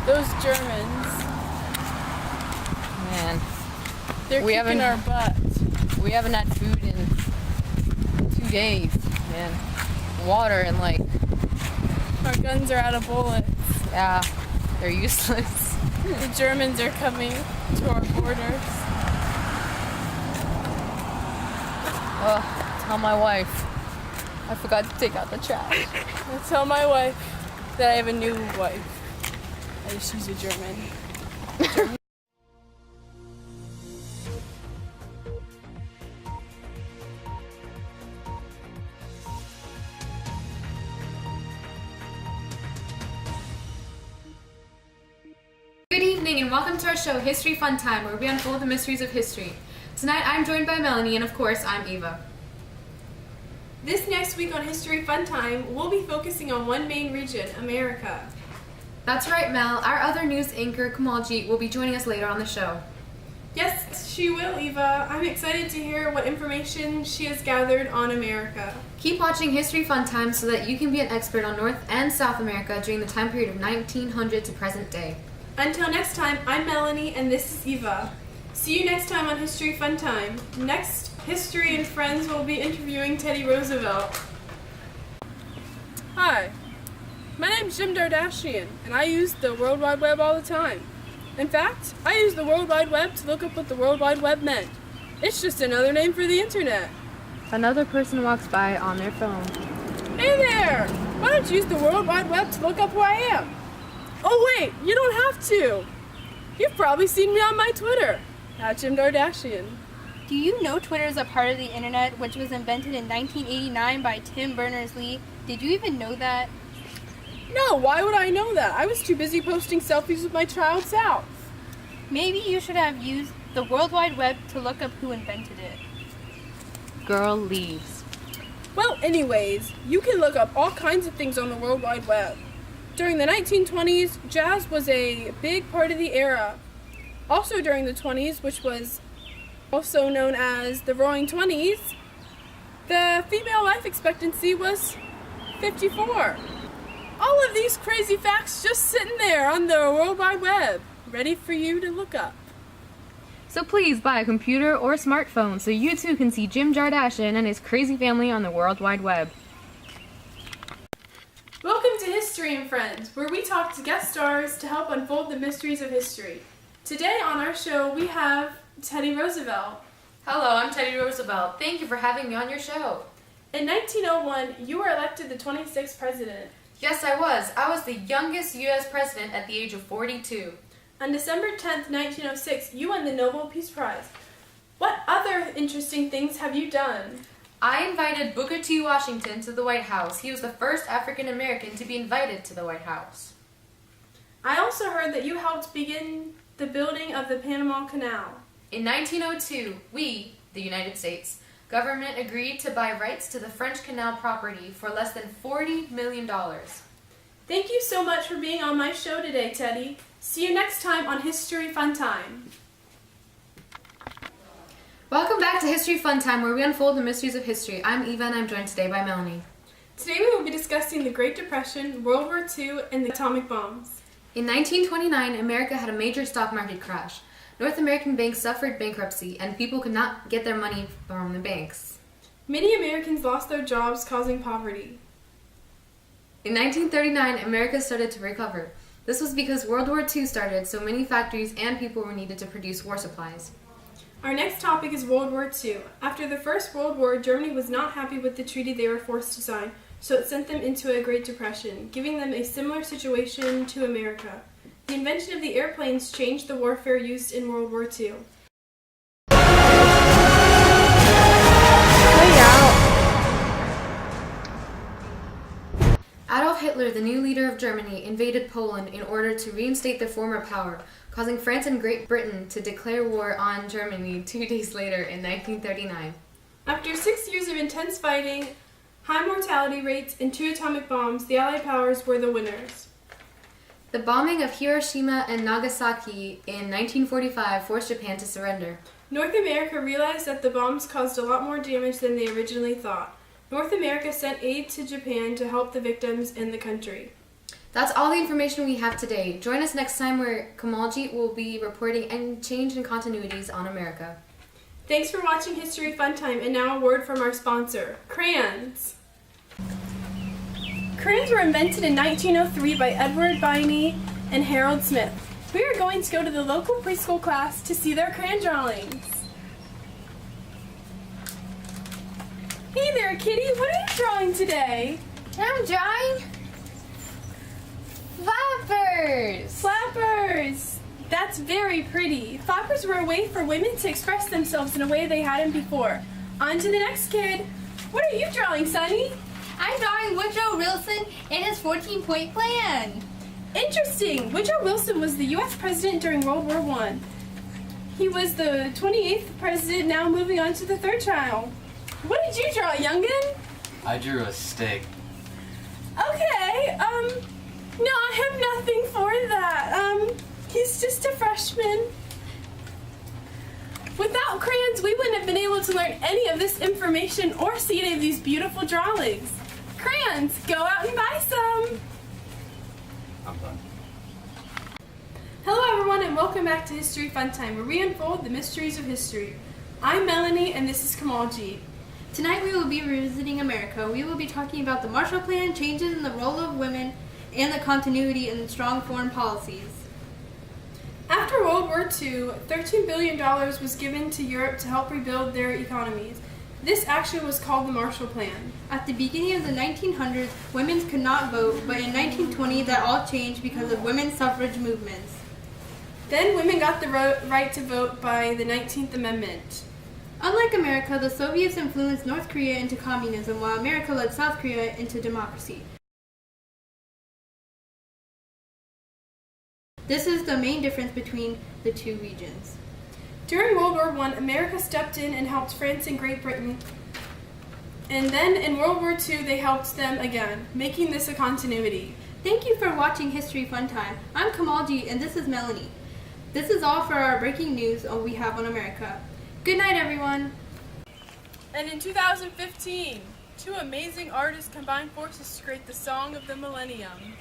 Those Germans. Man, They're kicking our butt. we haven't had food in 2 days, man. Water and Our guns are out of bullets. yeah, they're useless. The Germans are coming to our borders. Oh, tell my wife I forgot to take out the trash. I tell my wife that I have a new wife. And she's a German. Good evening and welcome to our show, History Fun Time, where we unfold the mysteries of history. Tonight I'm joined by Melanie and of course I'm Eva. This next week on History Fun Time, we'll be focusing on one main region, America. That's right, Mel. Our other news anchor, Kamalji, will be joining us later on the show. Yes, she will, Eva. I'm excited to hear what information she has gathered on America. Keep watching History Fun Time so that you can be an expert on North and South America during the time period of 1900 to present day. Until next time, I'm Melanie and this is Eva. See you next time on History Fun Time. Next, History and Friends will be interviewing Teddy Roosevelt. Hi, my name's Jim Dardashian, and I use the World Wide Web all the time. In fact, I use the World Wide Web to look up what the World Wide Web meant. It's just another name for the internet. Another person walks by on their phone. Hey there! Why don't you use the World Wide Web to look up who I am? Oh wait, you don't have to! You've probably seen me on my Twitter, at Jim Dardashian. Do you know Twitter is a part of the internet which was invented in 1989 by Tim Berners-Lee? Did you even know that? No, why would I know that? I was too busy posting selfies with my child South. Maybe you should have used the World Wide Web to look up who invented it. Girl leaves. Well, anyways, you can look up all kinds of things on the World Wide Web. During the 1920s, jazz was a big part of the era. Also during the 20s, which was also known as the Roaring Twenties, the female life expectancy was 54. All of these crazy facts just sitting there on the World Wide Web, ready for you to look up. So please buy a computer or smartphone so you too can see Jim Dardashian and his crazy family on the World Wide Web. Welcome to History and Friends, where we talk to guest stars to help unfold the mysteries of history. Today on our show, we have Teddy Roosevelt. Hello, I'm Teddy Roosevelt. Thank you for having me on your show. In 1901, you were elected the 26th president. Yes, I was. I was the youngest U.S. president at the age of 42. On December 10th, 1906, you won the Nobel Peace Prize. What other interesting things have you done? I invited Booker T. Washington to the White House. He was the first African American to be invited to the White House. I also heard that you helped begin the building of the Panama Canal. In 1902, we, the United States government, agreed to buy rights to the French Canal property for less than $40 million. Thank you so much for being on my show today, Teddy. See you next time on History Fun Time. Welcome back to History Fun Time, where we unfold the mysteries of history. I'm Eva and I'm joined today by Melanie. Today we will be discussing the Great Depression, World War II, and the atomic bombs. In 1929, America had a major stock market crash. North American banks suffered bankruptcy, and people could not get their money from the banks. Many Americans lost their jobs, causing poverty. In 1939, America started to recover. This was because World War II started, so many factories and people were needed to produce war supplies. Our next topic is World War II. After the First World War, Germany was not happy with the treaty they were forced to sign, so it sent them into a Great Depression, giving them a similar situation to America. The invention of the airplanes changed the warfare used in World War II. Adolf Hitler, the new leader of Germany, invaded Poland in order to reinstate their former power, causing France and Great Britain to declare war on Germany 2 days later in 1939. After 6 years of intense fighting, high mortality rates, and 2 atomic bombs, the Allied powers were the winners. The bombing of Hiroshima and Nagasaki in 1945 forced Japan to surrender. North America realized that the bombs caused a lot more damage than they originally thought. North America sent aid to Japan to help the victims in the country. That's all the information we have today. Join us next time where Kamaljeet will be reporting any change in continuities on America. Thanks for watching History Fun Time, and now a word from our sponsor, crayons. Crayons were invented in 1903 by Edward Biney and Harold Smith. We are going to go to the local preschool class to see their crayon drawings. Hey there, Kitty, what are you drawing today? I'm drawing flappers. Flappers! That's very pretty. Flappers were a way for women to express themselves in a way they hadn't before. On to the next kid. What are you drawing, Sonny? I'm drawing Woodrow Wilson and his 14-point plan. Interesting. Woodrow Wilson was the U.S. president during World War I. He was the 28th president, now moving on to the third trial. What did you draw, youngin? I drew a stick. Okay, no, I have nothing for that. He's just a freshman. Without crayons, we wouldn't have been able to learn any of this information or see any of these beautiful drawings. Crayons, go out and buy some. I'm done. Hello everyone and welcome back to History Fun Time, where we unfold the mysteries of history. I'm Melanie and this is Kamaljeet. Tonight we will be revisiting America. We will be talking about the Marshall Plan, changes in the role of women, and the continuity in strong foreign policies. After World War II, $13 billion was given to Europe to help rebuild their economies. This action was called the Marshall Plan. At the beginning of the 1900s, women could not vote, but in 1920 that all changed because of women's suffrage movements. Then women got the right to vote by the 19th Amendment. Unlike America, the Soviets influenced North Korea into communism, while America led South Korea into democracy. This is the main difference between the two regions. During World War I, America stepped in and helped France and Great Britain. And then in World War II, they helped them again, making this a continuity. Thank you for watching History Fun Time. I'm Kamaljeet and this is Melanie. This is all for our breaking news we have on America. Good night, everyone. And in 2015, two amazing artists combined forces to create the song of the millennium.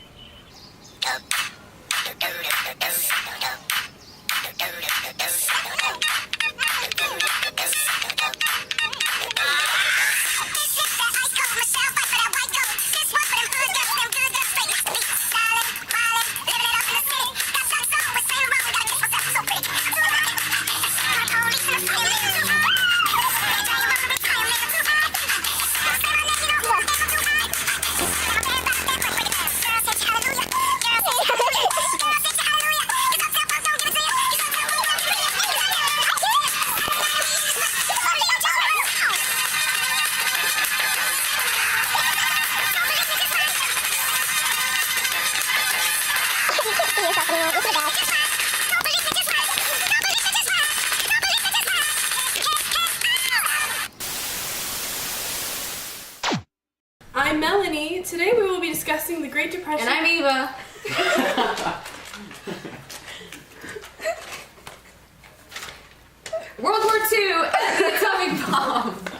I'm Melanie. Today we will be discussing the Great Depression. And I'm Eva. World War II and the atomic bomb.